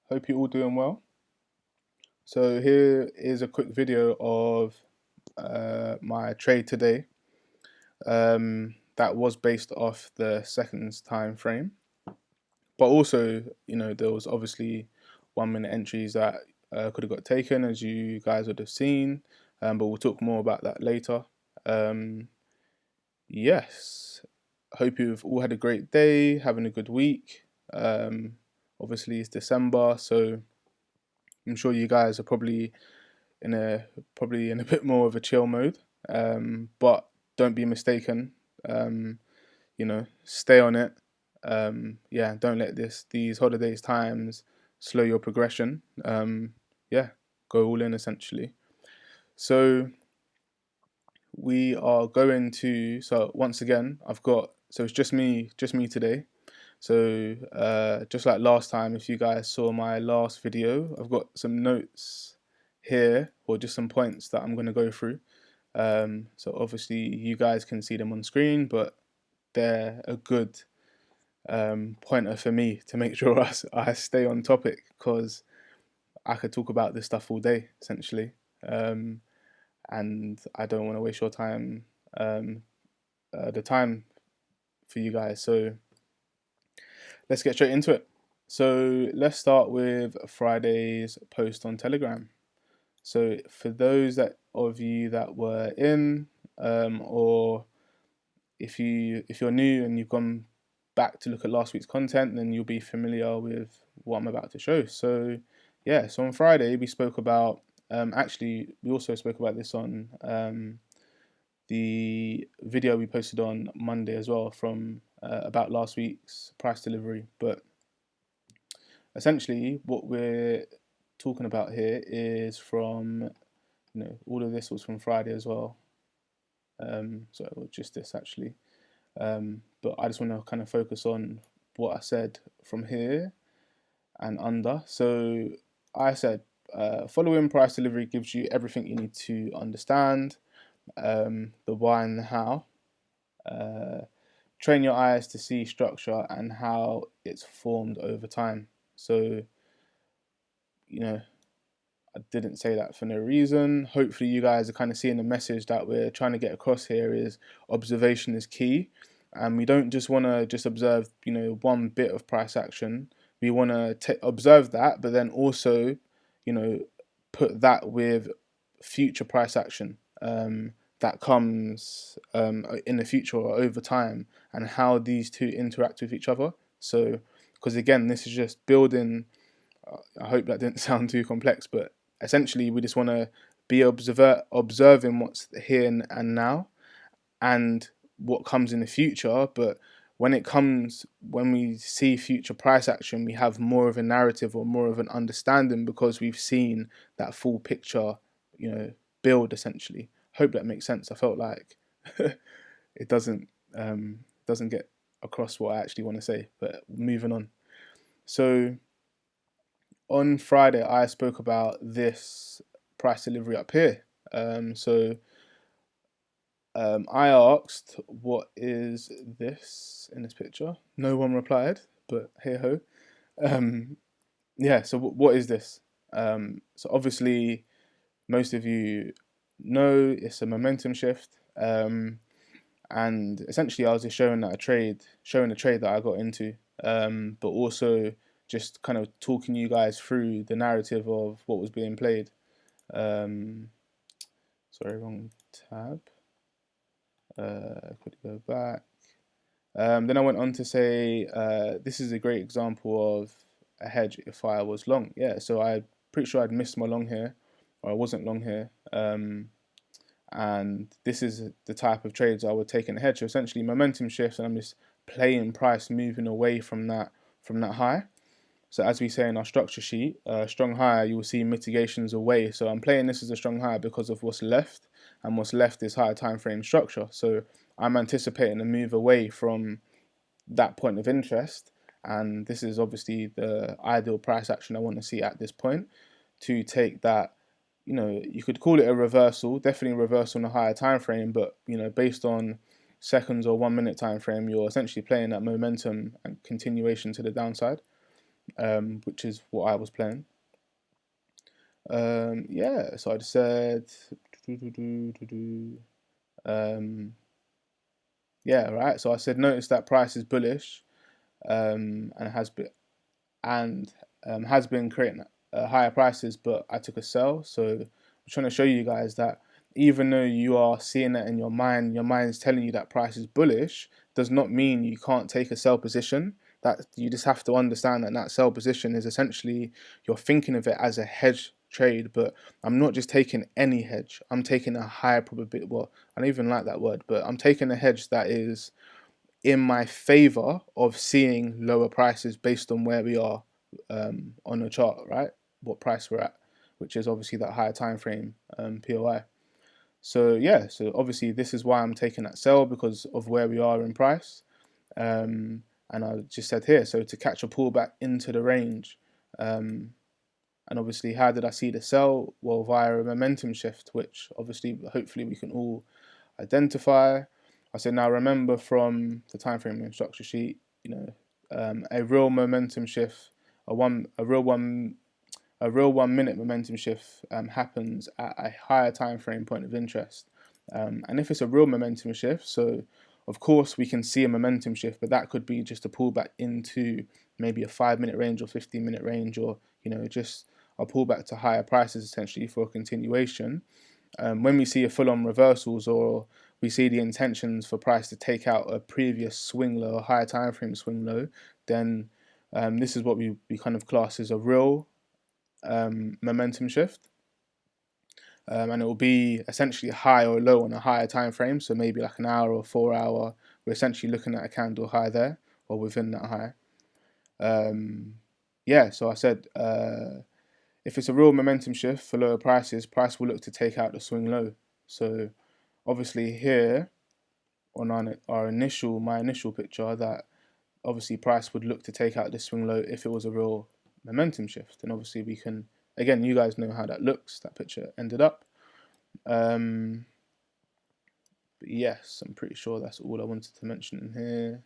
Hope you're all doing well. So here is a quick video of my trade today. That was based off the seconds time frame, but also, there was obviously 1 minute entries that could have got taken, as you guys would have seen. But we'll talk more about that later. Yes, hope you've all had a great day, having a good week. Obviously, it's December, so I'm sure you guys are probably in a bit more of a chill mode. But don't be mistaken. Stay on it. Don't let these holidays times slow your progression. Go all in essentially. So we are going to. So once again, it's just me today. So just like last time, if you guys saw my last video, I've got some notes here, or just some points that I'm going to go through. So obviously you guys can see them on screen, but they're a good pointer for me to make sure I stay on topic, because I could talk about this stuff all day essentially, and I don't want to waste your time, the time for you guys. So let's get straight into it. So let's start with Friday's post on Telegram. So for those of you that were in, or if you're new and you've gone back to look at last week's content, then you'll be familiar with what I'm about to show. So so on Friday we spoke about, actually we also spoke about this on the video we posted on Monday as well, from about last week's price delivery. But essentially what we're talking about here is from, all of this was from Friday as well. So just this actually. But I just want to kind of focus on what I said from here and under. So I said, following price delivery gives you everything you need to understand, the why and the how. Train your eyes to see structure and how it's formed over time. So, I didn't say that for no reason. Hopefully you guys are kind of seeing the message that we're trying to get across here is observation is key. And we don't just want to just observe, one bit of price action. We want to observe that, but then also, put that with future price action that comes in the future or over time, and how these two interact with each other. So, because again, this is just building. I hope that didn't sound too complex, but essentially we just want to be observing what's here and now, and what comes in the future. But when we see future price action, we have more of a narrative or more of an understanding, because we've seen that full picture, build essentially. Hope that makes sense. I felt like it doesn't get across what I actually want to say, but moving on. So on Friday, I spoke about this price delivery up here. I asked, what is this in this picture? No one replied, but hey ho. So what is this? So obviously, most of you know it's a momentum shift. And essentially I was just showing a trade that I got into, but also just kind of talking you guys through the narrative of what was being played. Sorry, wrong tab. Could go back. Then I went on to say, this is a great example of a hedge if I was long. So I'm pretty sure I'd missed my long here, or I wasn't long here. And this is the type of trades I would take in a hedge. So essentially momentum shifts, and I'm just playing price moving away from that high. So as we say in our structure sheet, strong higher, you will see mitigations away. So I'm playing this as a strong higher because of what's left, and what's left is higher time frame structure. So I'm anticipating a move away from that point of interest, and this is obviously the ideal price action I want to see at this point, to take that. You could call it a reversal, definitely a reversal on a higher time frame, but based on seconds or 1 minute time frame, you're essentially playing that momentum and continuation to the downside. which is what I was playing. Yeah, so I just said, yeah, right. So I said, notice that price is bullish, and has been creating higher prices, but I took a sell. So I'm trying to show you guys that even though you are seeing that in your mind's telling you that price is bullish, does not mean you can't take a sell position. That you just have to understand that that sell position is essentially, you're thinking of it as a hedge trade, but I'm not just taking any hedge. I'm taking a higher probability. Well, I don't even like that word, but I'm taking a hedge that is in my favor of seeing lower prices based on where we are on the chart, right? What price we're at, which is obviously that higher time frame POI. So yeah, so obviously this is why I'm taking that sell, because of where we are in price. And I just said here, so to catch a pullback into the range. And obviously, how did I see the sell? Well, via a momentum shift, which obviously, hopefully, we can all identify. I said, now remember from the time frame instruction sheet, a real momentum shift, a real 1 minute momentum shift happens at a higher time frame point of interest. And if it's a real momentum shift, so of course we can see a momentum shift, but that could be just a pullback into maybe a 5-minute range or 15-minute range, or just a pullback to higher prices essentially for a continuation. When we see a full-on reversals, or we see the intentions for price to take out a previous swing low, a higher time frame swing low, then this is what we kind of class as a real momentum shift. And it will be essentially high or low on a higher time frame, so maybe like an hour or 4 hour. We're essentially looking at a candle high there, or within that high. Yeah, so I said if it's a real momentum shift for lower prices, price will look to take out the swing low. So obviously here on my initial picture, that obviously price would look to take out this swing low if it was a real momentum shift. And obviously we can, again, you guys know how that looks, that picture ended up. But yes, I'm pretty sure that's all I wanted to mention in here.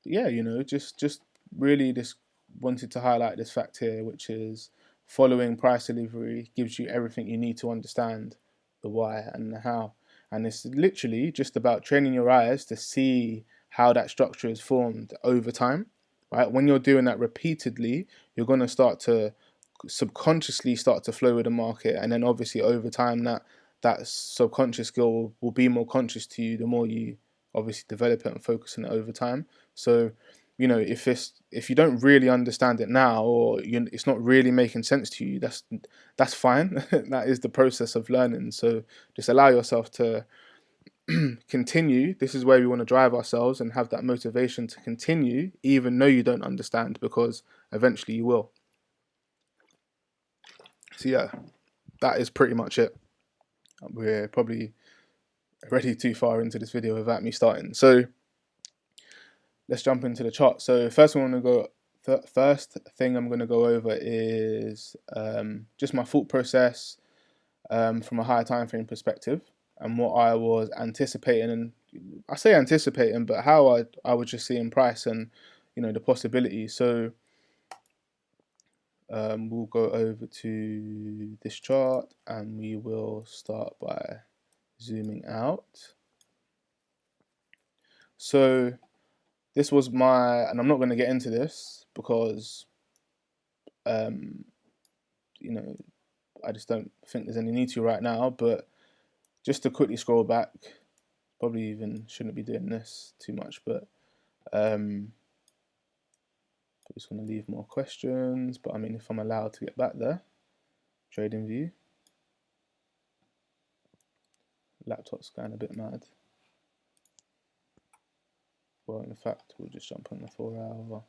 Yeah, just really just wanted to highlight this fact here, which is following price delivery gives you everything you need to understand the why and the how. And it's literally just about training your eyes to see how that structure is formed over time, right? When you're doing that repeatedly, you're going to start to subconsciously start to flow with the market, and then obviously over time that subconscious skill will be more conscious to you the more you obviously develop it and focus on it over time. So if you don't really understand it now, or it's not really making sense to you, that's fine. That is the process of learning. So just allow yourself to continue. This is where we want to drive ourselves and have that motivation to continue even though you don't understand, because eventually you will. So yeah, that is pretty much it. We're probably already too far into this video without me starting. So let's jump into the chart. So first thing I'm going to go over is just my thought process from a higher time frame perspective, and what I was anticipating, and I say anticipating, but how I was just seeing price and the possibilities. So we'll go over to this chart and we will start by zooming out. So this was and I'm not going to get into this because I just don't think there's any need to right now, but just to quickly scroll back, probably even shouldn't be doing this too much, but just going to leave more questions. But I mean, if I'm allowed to get back there, trading view, laptop's going a bit mad. Well, in fact, we'll just jump on the 4 hour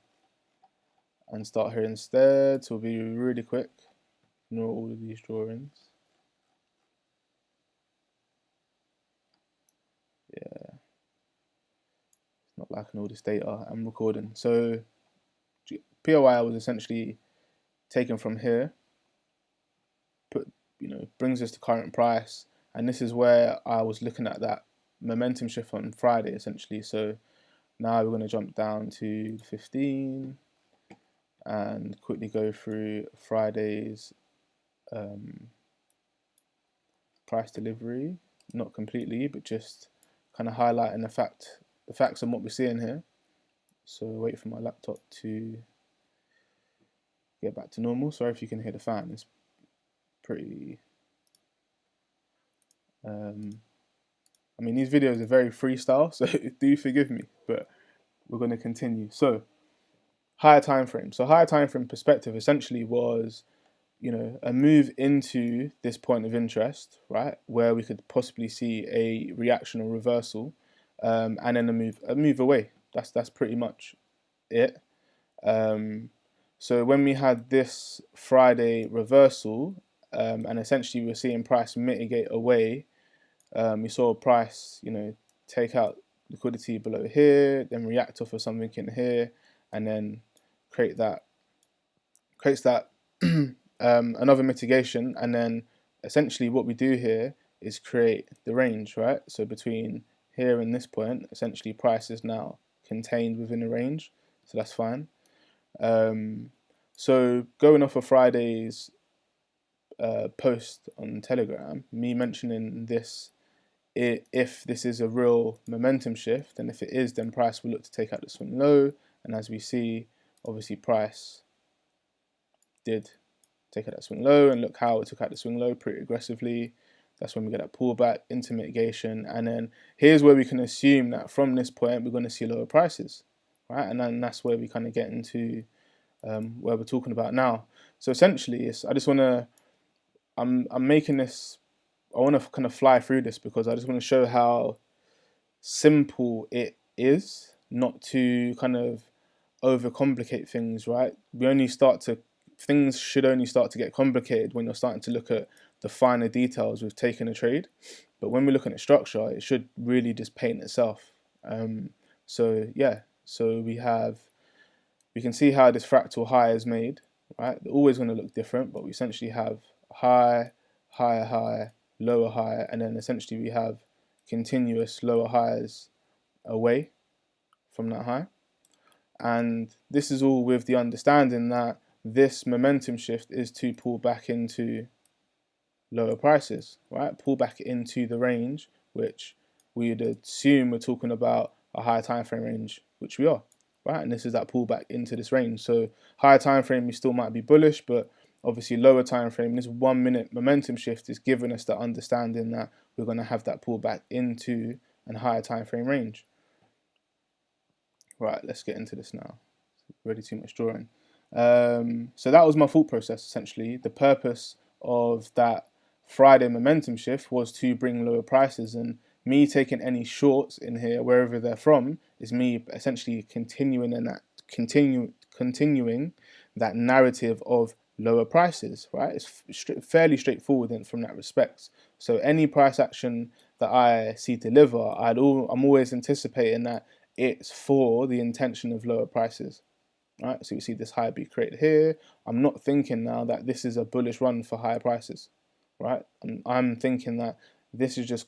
and start here instead. So we'll be really quick. Ignore all of these drawings. Yeah, it's not liking all this data I'm recording. So POI was essentially taken from here, brings us to current price, and this is where I was looking at that momentum shift on Friday essentially. So Now we're going to jump down to 15 and quickly go through Friday's price delivery, not completely, but just kind of highlighting the facts on what we're seeing here. So wait for my laptop to get back to normal. Sorry if you can hear the fan. It's pretty. I mean, these videos are very freestyle, so do forgive me, but we're going to continue. So higher time frame. So higher time frame perspective essentially was, you know, a move into this point of interest, right, where we could possibly see a reaction or reversal, and then a move away. That's pretty much it. So when we had this Friday reversal, and essentially we're seeing price mitigate away, we saw price, you know, take out liquidity below here, then react off of something in here, and then creates that another mitigation, and then essentially what we do here is create the range, right? So between here and this point, essentially price is now contained within a range, so that's fine. So going off of Friday's post on Telegram, me mentioning this, if this is a real momentum shift, and if it is, then price will look to take out the swing low, and as we see, obviously price did take out that swing low, and look how it took out the swing low pretty aggressively. That's when we get that pullback into mitigation, and then here's where we can assume that from this point we're going to see lower prices, right? And then that's where we kind of get into where we're talking about now. So essentially, I just want to, I'm making this, I want to kind of fly through this because I just want to show how simple it is, not to kind of overcomplicate things, right? Things should only start to get complicated when you're starting to look at the finer details with taking a trade. But when we're looking at structure, it should really just paint itself. So yeah, so we can see how this fractal high is made, right? They're always going to look different, but we essentially have high, higher high, lower high, and then essentially we have continuous lower highs away from that high. And this is all with the understanding that this momentum shift is to pull back into lower prices, right? Pull back into the range, which we would assume we're talking about a higher time frame range, which we are, right? And this is that pullback into this range. So higher time frame, we still might be bullish, but obviously lower time frame, this 1 minute momentum shift is giving us that understanding that we're going to have that pullback into a higher time frame range. Right, let's get into this now. Already too much drawing. So that was my thought process, essentially. The purpose of that Friday momentum shift was to bring lower prices, and me taking any shorts in here, wherever they're from, is me essentially continuing that narrative of lower prices, right? It's fairly straightforward from that respect. So any price action that I see deliver, I'm always anticipating that it's for the intention of lower prices, right? So we see this high be created here. I'm not thinking now that this is a bullish run for higher prices, right? I'm thinking that this is just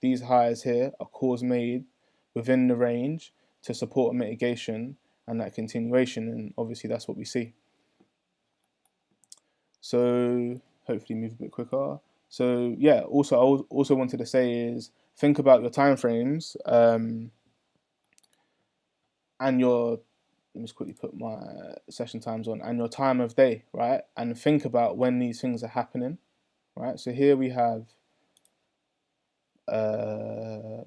these highs here are cause made within the range to support a mitigation and that continuation, and obviously that's what we see. So hopefully move a bit quicker. So yeah, also I also wanted to say is think about your time frames, and let me just quickly put my session times on, and your time of day, right? And think about when these things are happening, right? So here we have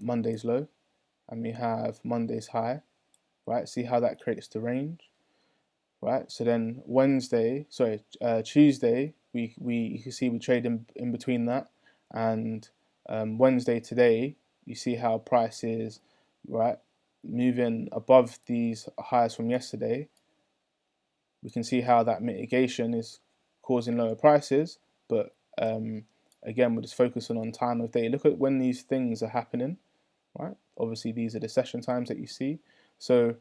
Monday's low, and we have Monday's high, right? See how that creates the range, right? So then Tuesday, you can see we trade in between that, and Wednesday today, you see how price is, right, moving above these highs from yesterday. We can see how that mitigation is causing lower prices, but again, we're just focusing on time of day. Look at when these things are happening, right? Obviously, these are the session times that you see. So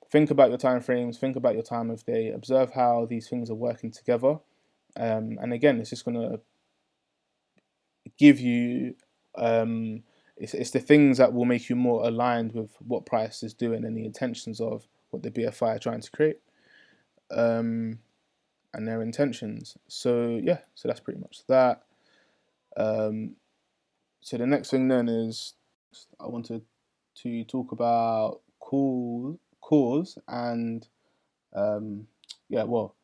think about your time frames, think about your time of day, observe how these things are working together. And again, it's just going to give you, it's the things that will make you more aligned with what price is doing and the intentions of what the BFI are trying to create, and their intentions. So yeah, so that's pretty much that. So the next thing then is I wanted to talk about cause and yeah, well,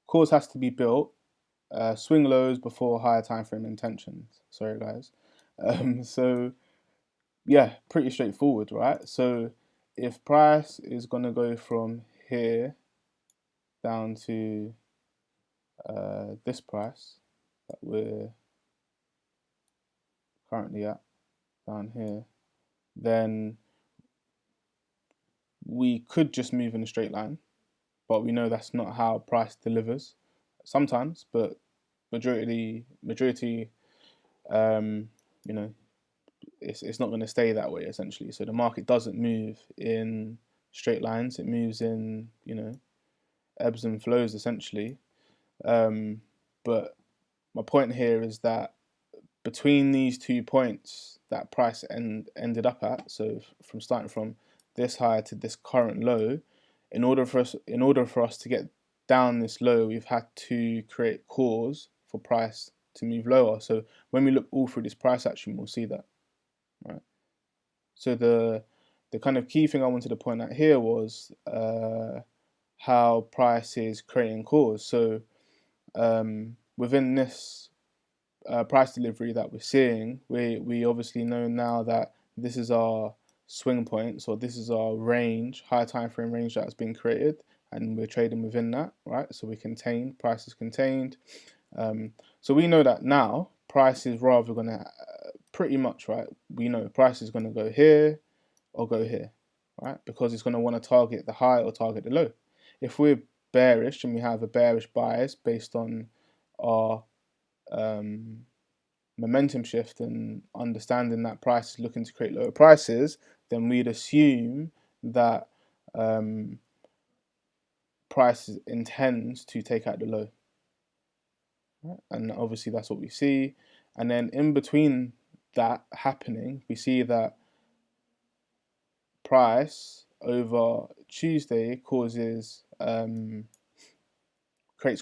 cause has to be built. Swing lows before higher time frame intentions. Sorry, guys. So yeah, pretty straightforward, right? So if price is gonna go from here down to this price that we're currently at down here, then we could just move in a straight line, but we know that's not how price delivers. Sometimes, but majority, you know, it's not going to stay that way essentially. So the market doesn't move in straight lines; it moves in, you know, ebbs and flows essentially. But my point here is that between these 2 points that price ended up at, so from starting from this high to this current low, in order for us to get down this low, we've had to create cause for price to move lower. So when we look all through this price action, we'll see that, right? So the kind of key thing I wanted to point out here was how price is creating cause. So within this price delivery that we're seeing, we obviously know now that this is our swing point, so this is our range, higher time frame range that has been created, and we're trading within that, right? So we contained, price is contained. So we know that now price is rather gonna pretty much, right? We know price is gonna go here or go here, right? Because it's gonna want to target the high or target the low. If we're bearish and we have a bearish bias based on our momentum shift and understanding that price is looking to create lower prices, then we'd assume that price intends to take out the low, right? And obviously that's what we see. And then in between that happening, we see that price over Tuesday creates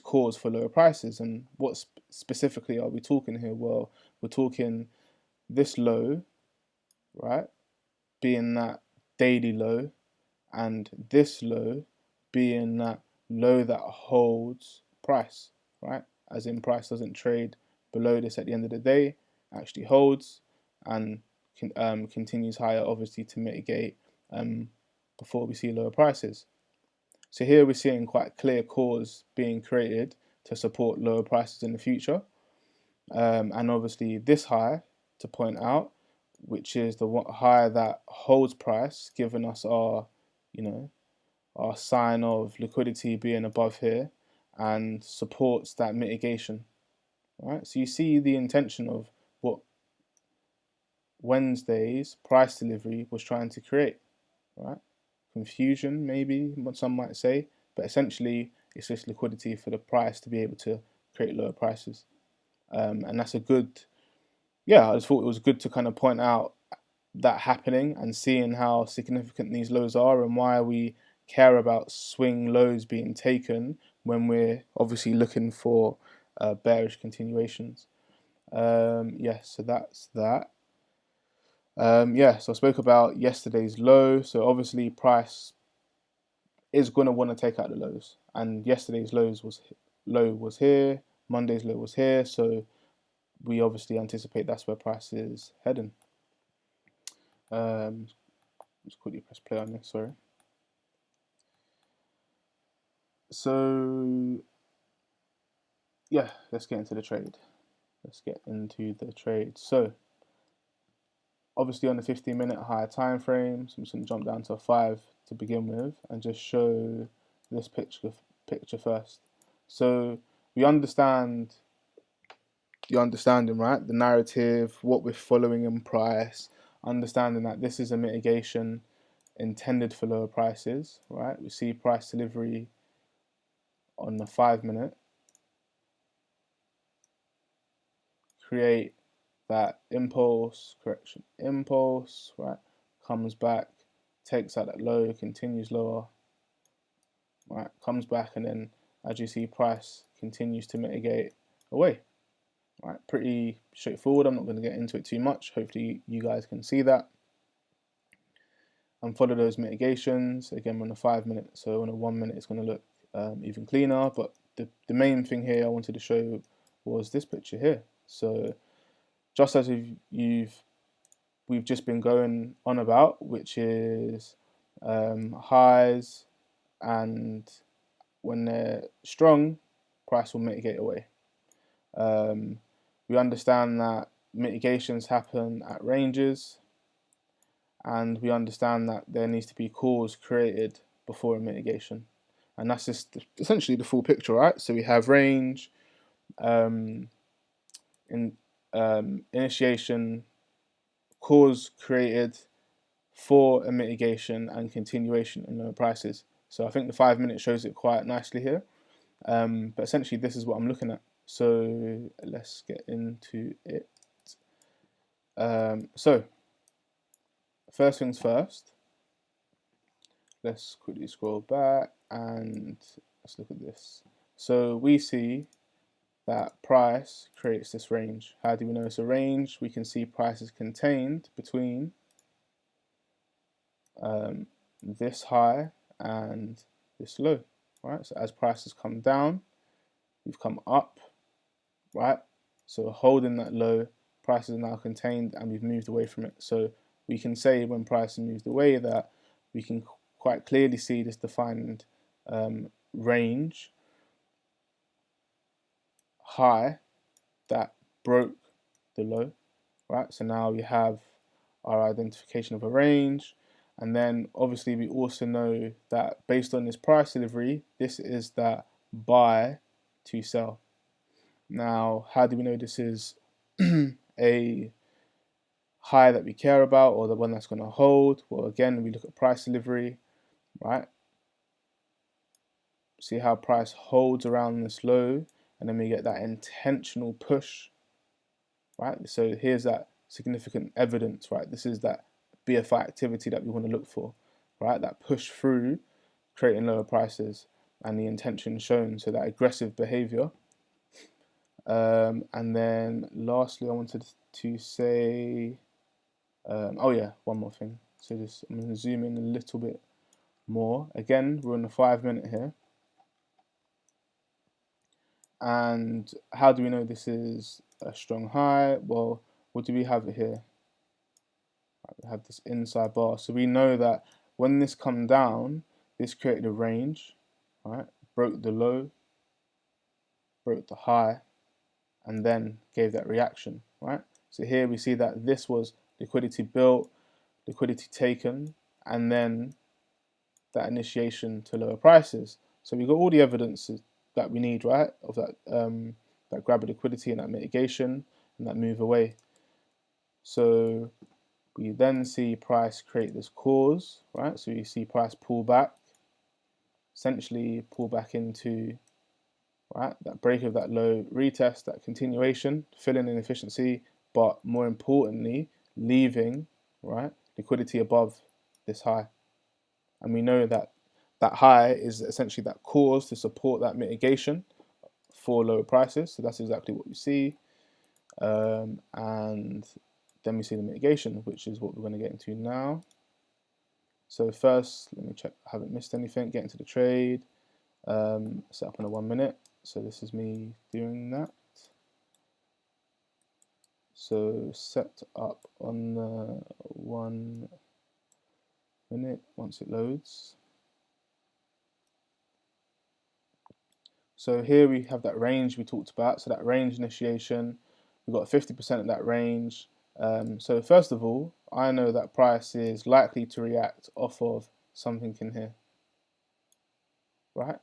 cause for lower prices. And what specifically are we talking here? Well, we're talking this low, right, being that daily low, and this low being that low that holds price, right? As in price doesn't trade below this at the end of the day, actually holds and continues higher, obviously to mitigate before we see lower prices. So here we're seeing quite clear cause being created to support lower prices in the future. And obviously this high to point out, which is the high that holds price, giving us our, you know, our sign of liquidity being above here and supports that mitigation, right? So you see the intention of what Wednesday's price delivery was trying to create, right? Confusion, maybe what some might say, but essentially it's just liquidity for the price to be able to create lower prices. And that's a good, yeah, I just thought it was good to kind of point out that happening and seeing how significant these lows are and why we care about swing lows being taken when we're obviously looking for bearish continuations. Yeah, so that's that. Yeah, so I spoke about yesterday's low. So obviously price is going to want to take out the lows, and yesterday's low was here, Monday's low was here, so we obviously anticipate that's where price is heading. Just quickly press play on this, sorry. So yeah, let's get into the trade. So obviously on the 15-minute higher time frame, so I'm just going to jump down to a 5 to begin with and just show this picture first. So we understand the understanding, right? The narrative, what we're following in price, understanding that this is a mitigation intended for lower prices, right? We see price delivery on the 5-minute create that impulse, correction, impulse, right, comes back, takes out that low, continues lower, right, comes back, and then as you see, price continues to mitigate away. Right, pretty straightforward. I'm not going to get into it too much. Hopefully you guys can see that and follow those mitigations. Again, on a 5 minute, so on a 1 minute it's going to look even cleaner, but the main thing here I wanted to show was this picture here. So just as we've just been going on about, which is highs, and when they're strong, price will mitigate away. We understand that mitigations happen at ranges, and we understand that there needs to be cause created before a mitigation, and that's just essentially the full picture, right? So we have range, initiation, cause created for a mitigation, and continuation in lower prices. So I think the 5 minute shows it quite nicely here, but essentially this is what I'm looking at. So let's get into it. So first things first, let's quickly scroll back and let's look at this. So we see that price creates this range. How do we know it's a range? We can see price is contained between this high and this low, right? So as prices come down, we've come up, right? So holding that low, prices are now contained and we've moved away from it. So we can say when prices moved away that we can quite clearly see this defined range high that broke the low, right? So now we have our identification of a range, and then obviously we also know that based on this price delivery, this is that buy to sell. Now, how do we know this is a high that we care about, or the one that's going to hold? Well, again, we look at price delivery, right? See how price holds around this low, and then we get that intentional push, right? So here's that significant evidence, right? This is that BFI activity that we want to look for, right? That push through, creating lower prices, and the intention shown, so that aggressive behavior. And then lastly, I wanted to say, oh yeah, one more thing. So just I'm going to zoom in a little bit more. Again, we're on the 5 minute here. And how do we know this is a strong high? Well, what do we have here? We have this inside bar. So we know that when this come down, this created a range, right? Broke the low, broke the high, and then gave that reaction, right? So here we see that this was liquidity built, liquidity taken, and then that initiation to lower prices. So we got all the evidence that we need, right, of that that grab of liquidity and that mitigation and that move away. So we then see price create this cause, right? So you see price pull back, essentially pull back into, right, that break of that low, retest, that continuation, fill in inefficiency, but more importantly, leaving, right, liquidity above this high. And we know that that high is essentially that cause to support that mitigation for lower prices. So that's exactly what we see. And then we see the mitigation, which is what we're going to get into now. So first, let me check I haven't missed anything. Get into the trade. Set up in a 1 minute. So this is me doing that. So set up on the 1 minute once it loads. So here we have that range we talked about. So that range initiation, we've got 50% of that range. So first of all, I know that price is likely to react off of something in here, right?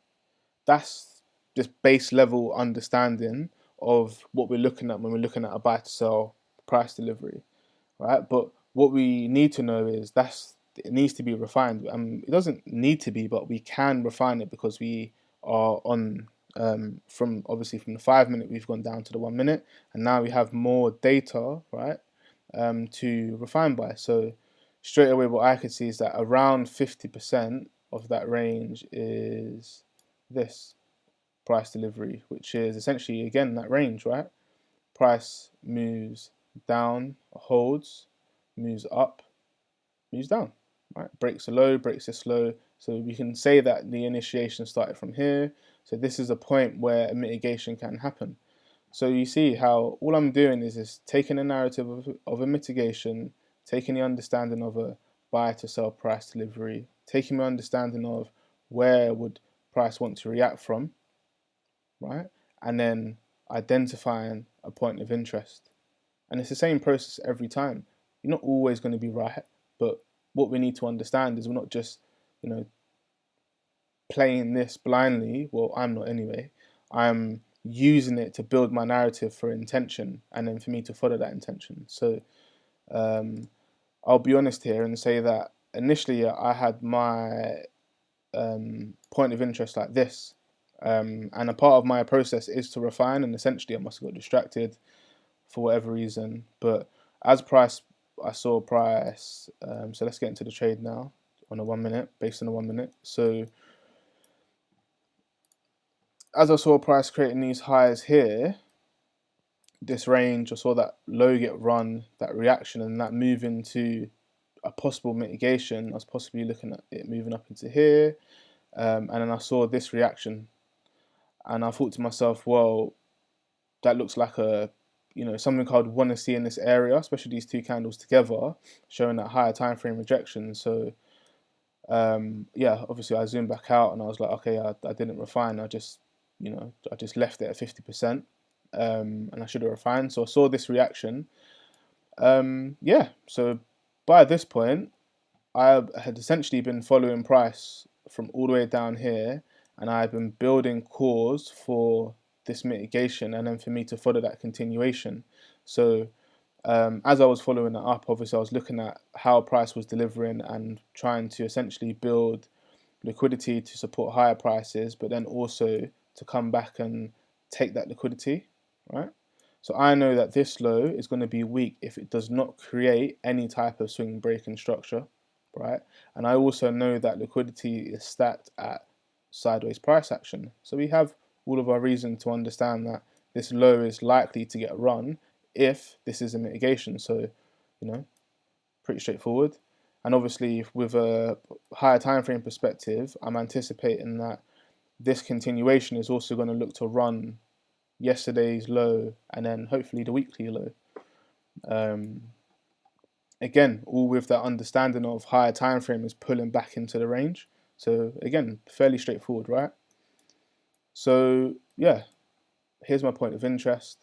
That's just base level understanding of what we're looking at when we're looking at a buy to sell price delivery, right? But what we need to know is it needs to be refined. It doesn't need to be, but we can refine it because we are on From the 5 minute, we've gone down to the 1 minute, and now we have more data, right, to refine by. So straight away, what I could see is that around 50% of that range is this price delivery, which is essentially, again, that range, right? Price moves down, holds, moves up, moves down, right? Breaks a low, breaks this low. So we can say that the initiation started from here. So this is a point where a mitigation can happen. So you see how all I'm doing is taking a narrative of a mitigation, taking the understanding of a buy to sell price delivery, taking my understanding of where would price want to react from, right? And then identifying a point of interest. And it's the same process every time. You're not always going to be right, but what we need to understand is we're not just, playing this blindly. Well, I'm not anyway. I'm using it to build my narrative for intention, and then for me to follow that intention. So I'll be honest here and say that initially I had my point of interest like this, and a part of my process is to refine, and essentially I must have got distracted for whatever reason. But as I saw price, so let's get into the trade now on a 1 minute, based on a 1 minute. So as I saw price creating these highs here, this range, I saw that low get run, that reaction, and that move into a possible mitigation. I was possibly looking at it moving up into here, and then I saw this reaction, and I thought to myself, well, that looks like something I would want to see in this area, especially these two candles together, showing that higher time frame rejection. So obviously I zoomed back out and I was like, okay, I didn't refine. I just left it at 50%, and I should have refined. So I saw this reaction. So by this point, I had essentially been following price from all the way down here, and I've been building cause for this mitigation, and then for me to follow that continuation. So as I was following that up, obviously I was looking at how price was delivering and trying to essentially build liquidity to support higher prices, but then also to come back and take that liquidity, right? So I know that this low is going to be weak if it does not create any type of swing breaking structure, right? And I also know that liquidity is stacked at sideways price action. So we have all of our reason to understand that this low is likely to get run if this is a mitigation. So, pretty straightforward. And obviously with a higher time frame perspective, I'm anticipating that this continuation is also going to look to run yesterday's low and then hopefully the weekly low. Again, all with that understanding of higher time frame is pulling back into the range. So again, fairly straightforward, right? So yeah, here's my point of interest.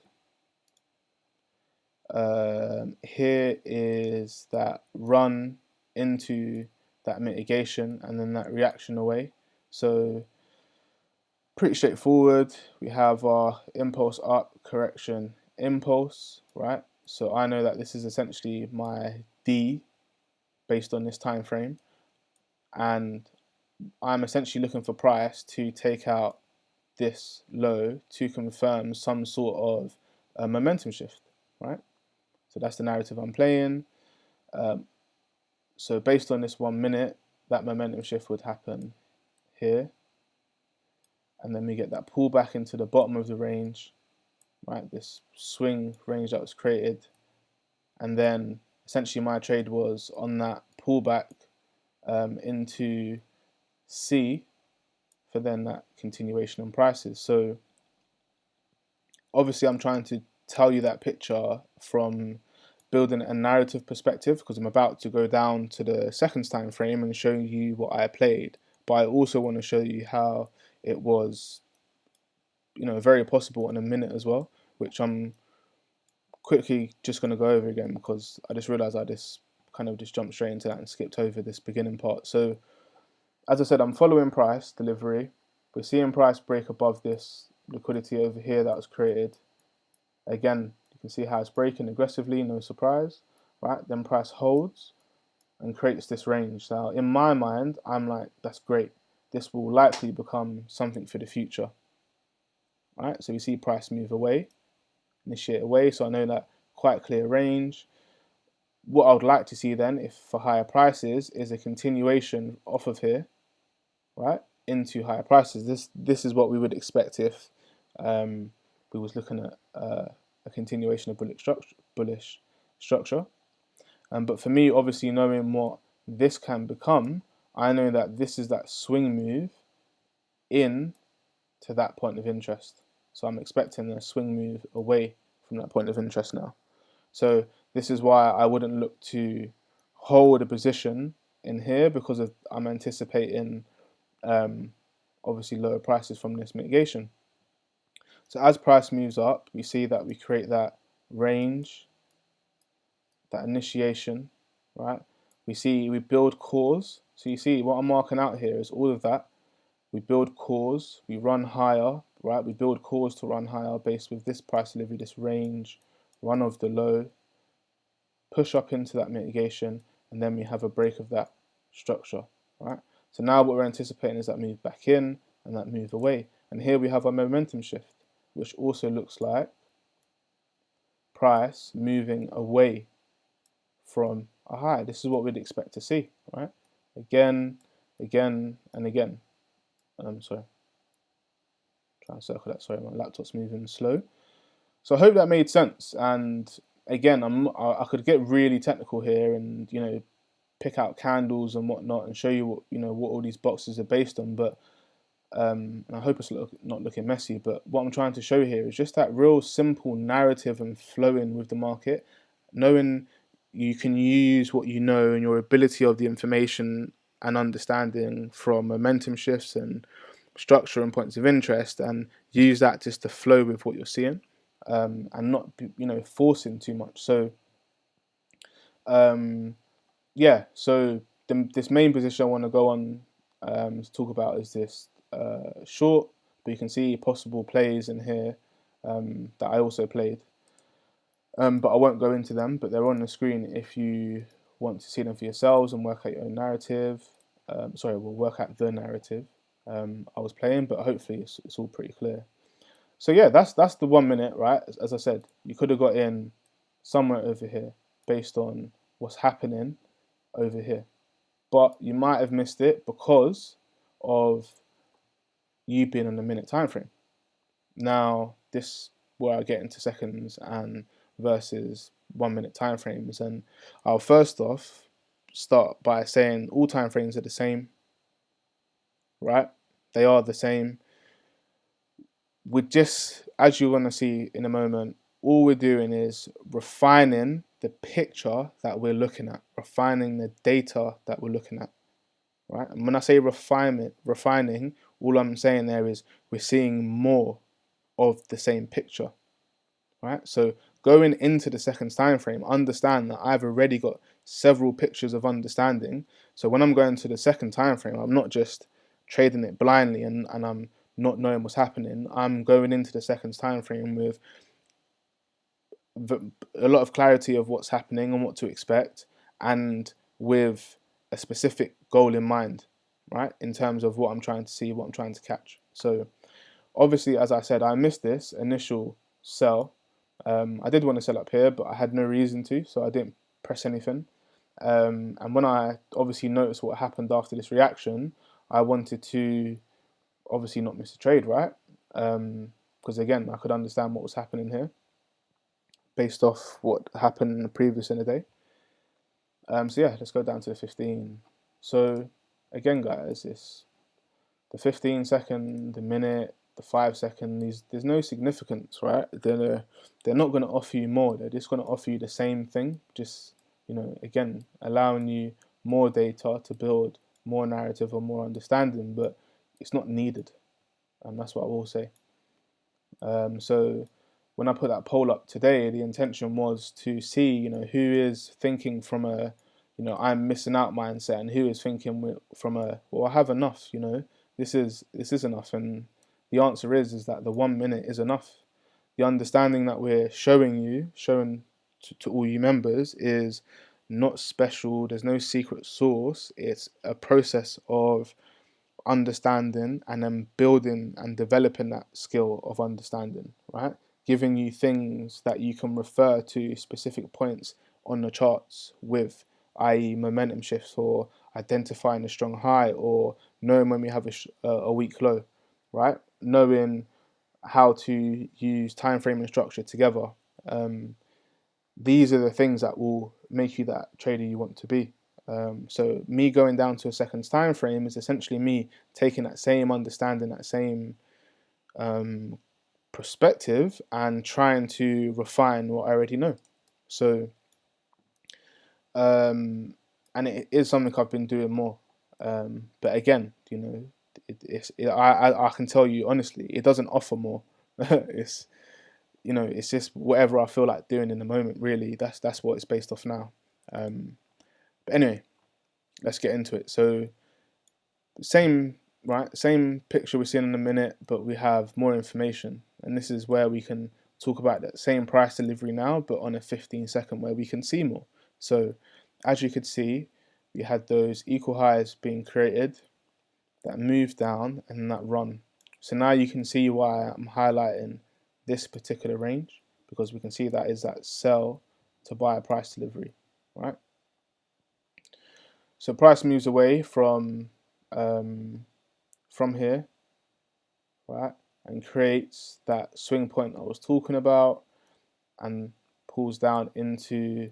Here is that run into that mitigation and then that reaction away. So pretty straightforward. We have our impulse up, correction, impulse, right? So I know that this is essentially my D based on this time frame, and I'm essentially looking for price to take out this low to confirm some sort of a momentum shift, right? So that's the narrative I'm playing. So based on this 1 minute, that momentum shift would happen here, and then we get that pullback into the bottom of the range, right? This swing range that was created, and then essentially my trade was on that pullback into C for then that continuation on prices. So obviously I'm trying to tell you that picture from building a narrative perspective, because I'm about to go down to the seconds time frame and show you what I played, but I also want to show you how it was very possible in a minute as well, which I'm quickly just going to go over again because I just realized I just jumped straight into that and skipped over this beginning part. So as I said, I'm following price delivery. We're seeing price break above this liquidity over here that was created. Again, you can see how it's breaking aggressively, no surprise, right? Then price holds and creates this range. Now, in my mind, I'm like, that's great. This will likely become something for the future, right? So we see price move away, initiate away, so I know that quite clear range. What I would like to see then, if for higher prices, is a continuation off of here, right, into higher prices. This is what we would expect if we was looking at a continuation of bullish structure. But for me, obviously knowing what this can become, I know that this is that swing move in to that point of interest. So I'm expecting a swing move away from that point of interest now. So this is why I wouldn't look to hold a position in here, because I'm anticipating obviously lower prices from this mitigation. So as price moves up, we see that we create that range, that initiation, right? We build cause. So you see what I'm marking out here is all of that. We build cause, we run higher, right? We build cause to run higher based with this price delivery, this range, run of the low, push up into that mitigation, and then we have a break of that structure, right? So now what we're anticipating is that move back in and that move away. And here we have our momentum shift, which also looks like price moving away from a high. This is what we'd expect to see, right? Again, again, and again. Sorry, trying to circle that. Sorry, my laptop's moving slow. So I hope that made sense. And again, I could get really technical here and pick out candles and whatnot and show you what all these boxes are based on. But and I hope it's not looking messy. But what I'm trying to show here is just that real simple narrative and flowing with the market, knowing you can use what you know and your ability of the information and understanding from momentum shifts and structure and points of interest, and use that just to flow with what you're seeing, and not forcing too much. So yeah, so this main position I want to go on to talk about is this short, but you can see possible plays in here that I also played, but I won't go into them, but they're on the screen if you want to see them for yourselves and work out your own narrative. We'll work out the narrative I was playing, but hopefully it's all pretty clear. So yeah, that's the 1 minute, right? As I said, you could have got in somewhere over here based on what's happening over here, but you might have missed it because of you being on the minute time frame. Now this where I get into seconds and versus 1 minute time frames, and I'll first off start by saying all time frames are the same, right? They are the same. We just, as you're gonna see in a moment, all we're doing is refining the picture that we're looking at, refining the data that we're looking at, right? And when I say refining, all I'm saying there is we're seeing more of the same picture, right? So going into the seconds time frame, understand that I've already got several pictures of understanding. So when I'm going to the second time frame, I'm not just trading it blindly and I'm not knowing what's happening. I'm going into the seconds time frame with a lot of clarity of what's happening and what to expect, and with a specific goal in mind, right? In terms of what I'm trying to see, what I'm trying to catch. So obviously, as I said, I missed this initial sell. I did want to sell up here, but I had no reason to, so I didn't press anything. And when I obviously noticed what happened after this reaction, I wanted to obviously not miss a trade, right? Because again, I could understand what was happening here based off what happened in the previous in the day. So yeah, let's go down to the 15. So again, guys, it's the 15 second, the minute, the 5 second. There's no significance, right? They're not going to offer you more. They're just going to offer you the same thing. Just again, allowing you more data to build more narrative or more understanding, but it's not needed, and that's what I will say. So when I put that poll up today, the intention was to see, who is thinking from a, I'm missing out mindset, and who is thinking from a, well, I have enough, this is enough. And the answer is that the 1 minute is enough. The understanding that we're showing to all you members is not special. There's no secret sauce. It's a process of understanding and then building and developing that skill of understanding, right? Giving you things that you can refer to specific points on the charts with, i.e. momentum shifts, or identifying a strong high, or knowing when we have a weak low, right? Knowing how to use time frame and structure together. These are the things that will make you that trader you want to be. So me going down to a seconds time frame is essentially me taking that same understanding, that same perspective, and trying to refine what I already know. So and it is something I've been doing more. But again, you know, I can tell you honestly, it doesn't offer more. It's, you know, it's just whatever I feel like doing in the moment. Really, that's what it's based off now. But anyway, let's get into it. So same picture we're seeing in a minute, but we have more information, and this is where we can talk about that same price delivery now, but on a 15-second, where we can see more. So as you could see, we had those equal highs being created, that move down, and that run. So now you can see why I'm highlighting this particular range, because we can see that is that sell to buy price delivery, right? So price moves away from here, right, and creates that swing point I was talking about, and pulls down into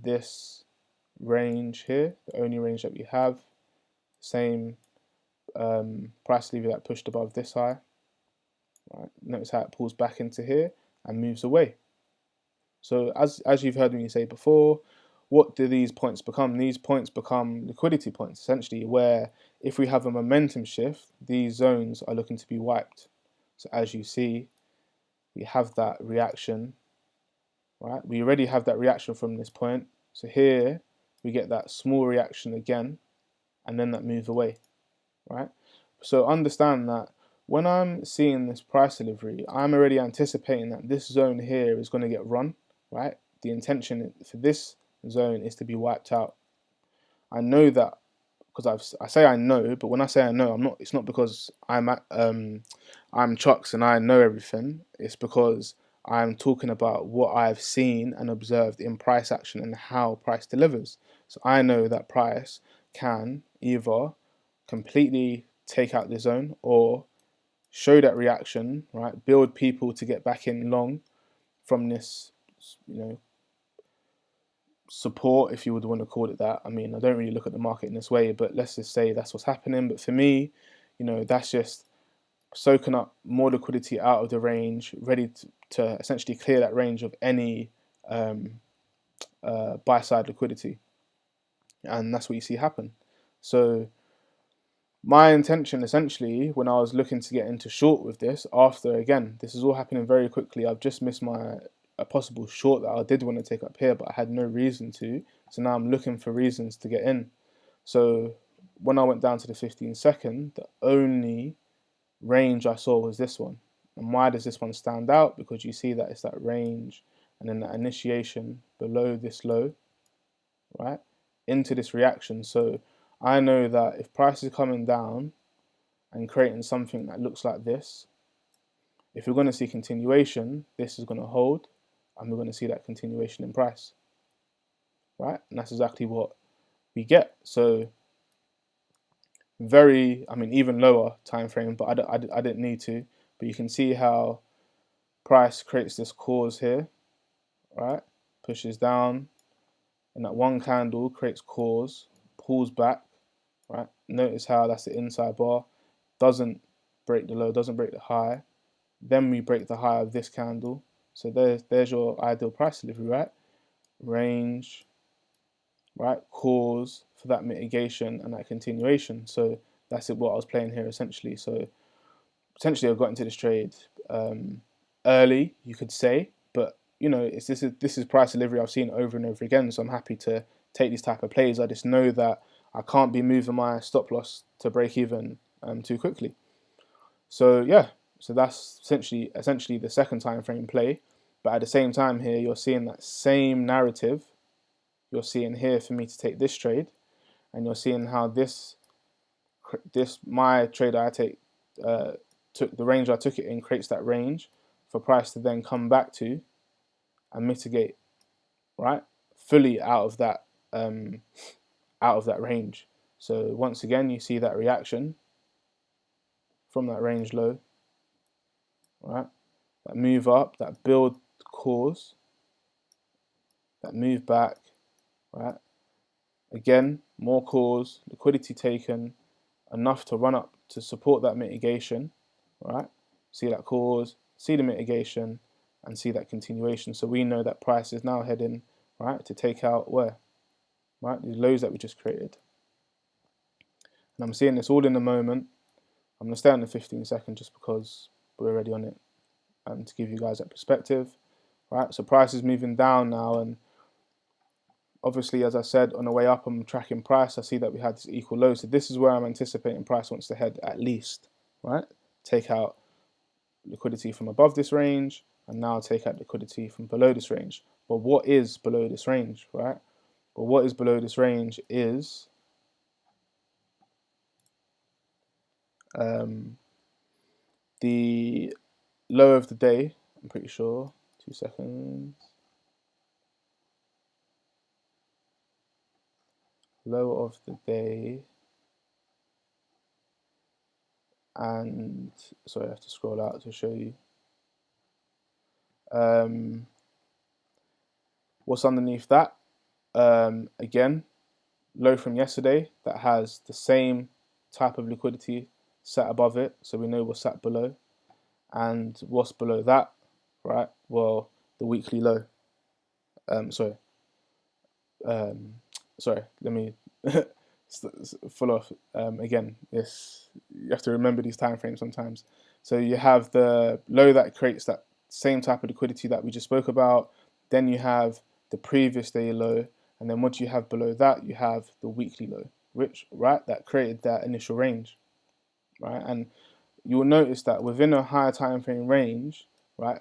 this range here, the only range that we have. Same price lever that pushed above this high, right? Notice how it pulls back into here and moves away. So as you've heard me say before, what do these points become? These points become liquidity points, essentially, where if we have a momentum shift, these zones are looking to be wiped. So as you see, we have that reaction, right? We already have that reaction from this point. So here we get that small reaction again, and then that move away, right? So understand that when I'm seeing this price delivery, I'm already anticipating that this zone here is going to get run, right? The intention for this zone is to be wiped out. I know that because I say I know, but when I say I know, I'm not. It's not because I'm Chucks and I know everything. It's because I'm talking about what I've seen and observed in price action and how price delivers. So I know that price can either completely take out the zone or show that reaction, right? Build people to get back in long from this, you know, support, if you would want to call it that. I mean, I don't really look at the market in this way, but let's just say that's what's happening. But for me, you know, that's just soaking up more liquidity out of the range, ready to essentially clear that range of any buy side liquidity, and that's what you see happen. So my intention, essentially, when I was looking to get into short with this, after, again, this is all happening very quickly. I've just missed a possible short that I did want to take up here, but I had no reason to. So now I'm looking for reasons to get in. So when I went down to the 15-second, the only range I saw was this one. And why does this one stand out? Because you see that it's that range and then that initiation below this low, right, into this reaction. So I know that if price is coming down and creating something that looks like this, if we're going to see continuation, this is going to hold, and we're going to see that continuation in price, right? And that's exactly what we get. So very, I mean, even lower time frame, but I didn't need to. But you can see how price creates this cause here, right? Pushes down, and that one candle creates cause, pulls back, right? Notice how that's the inside bar, doesn't break the low, doesn't break the high. Then we break the high of this candle. So there's your ideal price delivery, right? Range, right? Cause for that mitigation and that continuation. So that's what I was playing here essentially. So potentially I got into this trade early, you could say, but you know, this is price delivery I've seen over and over again. So I'm happy to take these type of plays. I just know that I can't be moving my stop loss to break even too quickly. So yeah, so that's essentially the second time frame play. But at the same time here, you're seeing that same narrative. You're seeing here for me to take this trade, and you're seeing how this my trade I take took the range I took it in, creates that range for price to then come back to and mitigate, right, fully out of that range. So once again, you see that reaction from that range low, right? That move up, that build cause, that move back, right? Again, more cause, liquidity taken, enough to run up to support that mitigation, right? See that cause, see the mitigation, and see that continuation. So we know that price is now heading, right, to take out where, right, these lows that we just created. And I'm seeing this all in the moment. I'm going to stay on the 15 second just because we're already on it, and to give you guys that perspective, right? So price is moving down now, and obviously, as I said, on the way up, I'm tracking price. I see that we had this equal low. So this is where I'm anticipating price wants to head at least, right? Take out liquidity from above this range, and now take out liquidity from below this range. But what is below this range, right? But what is below this range is the low of the day, I'm pretty sure. 2 seconds. Low of the day. And sorry, I have to scroll out to show you. What's underneath that? Again, low from yesterday that has the same type of liquidity sat above it, so we know what's sat below. And what's below that, right? Well, the weekly low. Sorry, let me full off. Again, this, you have to remember these time frames sometimes. So you have the low that creates that same type of liquidity that we just spoke about. Then you have the previous day low, and then once you have below that, you have the weekly low, which, right, that created that initial range, right? And you will notice that within a higher time frame range, right,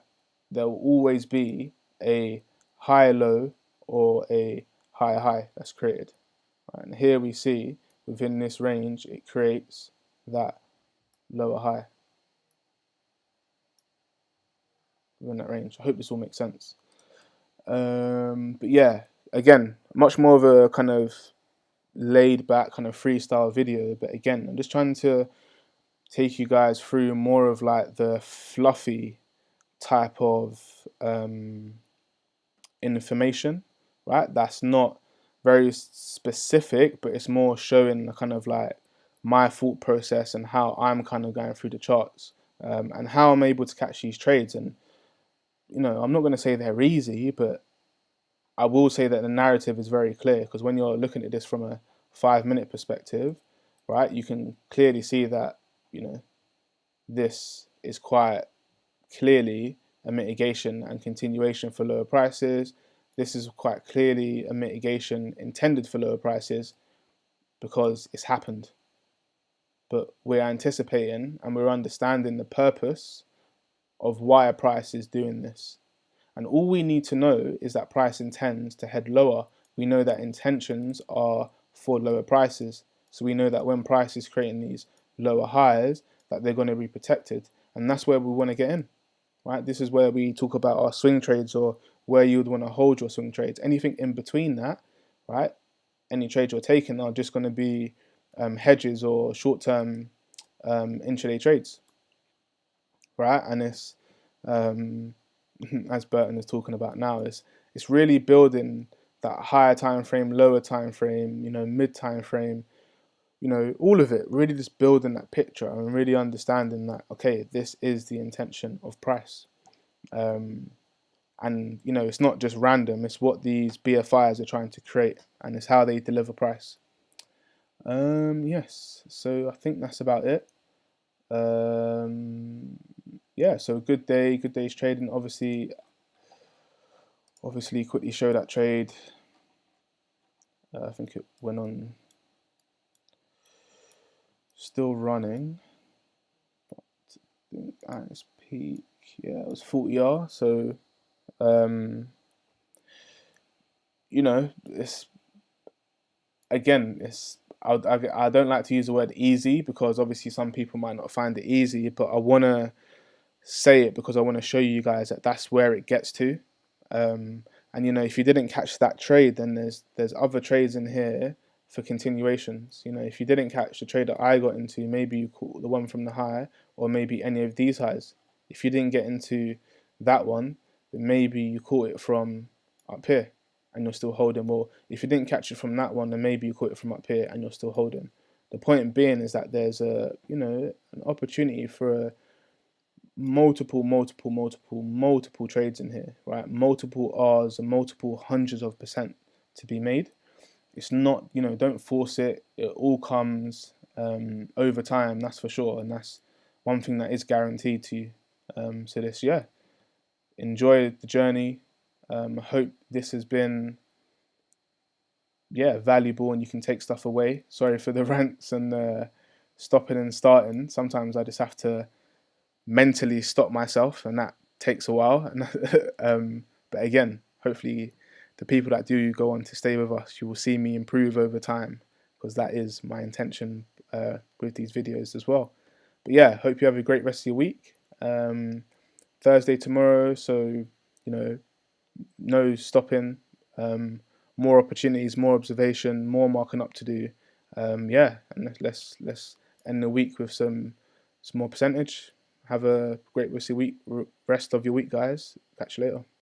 there will always be a high low or a higher high that's created. Right? And here we see within this range, it creates that lower high within that range. I hope this all makes sense. But yeah, again, much more of a kind of laid back kind of freestyle video. But again, I'm just trying to take you guys through more of like the fluffy type of information, right? That's not very specific, but it's more showing the kind of like my thought process and how I'm kind of going through the charts, and how I'm able to catch these trades. And you know, I'm not going to say they're easy, but I will say that the narrative is very clear, because when you're looking at this from a 5-minute perspective, right, you can clearly see that, you know, this is quite clearly a mitigation and continuation for lower prices. This is quite clearly a mitigation intended for lower prices because it's happened. But we're anticipating and we're understanding the purpose of why a price is doing this. And all we need to know is that price intends to head lower. We know that intentions are for lower prices. So we know that when price is creating these lower highs, that they're going to be protected. And that's where we want to get in, right? This is where we talk about our swing trades, or where you would want to hold your swing trades. Anything in between that, right? Any trades you're taking are just going to be hedges or short-term intraday trades, right? And it's as Burton is talking about now, it's really building that higher time frame, lower time frame, you know, mid time frame, you know, all of it, really just building that picture and really understanding that, okay, this is the intention of price. And you know, it's not just random, it's what these BFIs are trying to create, and it's how they deliver price. Yes, so I think that's about it. Yeah, so good day's trading. Obviously quickly show that trade. I think it went on, still running, but I think at its peak, yeah, it was 40R. So you know, it's I don't like to use the word easy, because obviously some people might not find it easy, but I want to say it because I want to show you guys that that's where it gets to. And you know, if you didn't catch that trade, then there's other trades in here for continuations. You know, if you didn't catch the trade that I got into, maybe you caught the one from the high, or maybe any of these highs. If you didn't get into that one, then maybe you caught it from up here and you're still holding. Or if you didn't catch it from that one, then maybe you caught it from up here and you're still holding. The point being is that there's a, you know, an opportunity for a multiple trades in here, right? Multiple R's and multiple hundreds of percent to be made. It's not, you know, don't force it. It all comes over time, that's for sure, and that's one thing that is guaranteed to you. So this, yeah, enjoy the journey. I hope this has been, yeah, valuable and you can take stuff away. Sorry for the rants and stopping and starting. Sometimes I just have to mentally stop myself, and that takes a while. But again, hopefully the people that do go on to stay with us, you will see me improve over time, because that is my intention with these videos as well. But yeah, hope you have a great rest of your week. Thursday tomorrow, so you know, no stopping, more opportunities, more observation, more marking up to do. Yeah, and let's end the week with some more percentage. Have a great rest of your week, guys. Catch you later.